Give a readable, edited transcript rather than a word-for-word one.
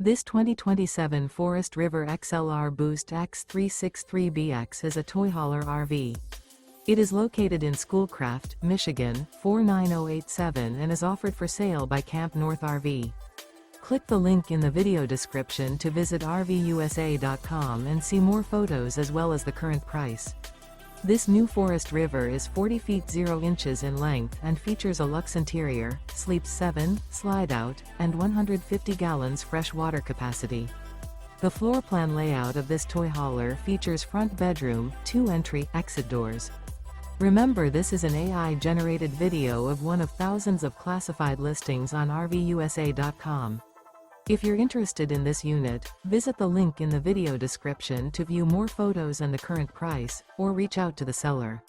This 2027 Forest River XLR Boost X363BX is a toy hauler RV. It is located in Schoolcraft, Michigan, 49087 and is offered for sale by CampNorth RV. Click the link in the video description to visit RVUSA.com and see more photos as well as the current price. This new Forest River is 40 feet 0 inches in length and features a luxe interior, sleeps 7, Slideout, and 150 gallons fresh water capacity. The floor plan layout of this toy hauler features front bedroom, 2 entry, exit doors. Remember, this is an AI-generated video of one of thousands of classified listings on RVUSA.com. If you're interested in this unit, visit the link in the video description to view more photos and the current price, or reach out to the seller.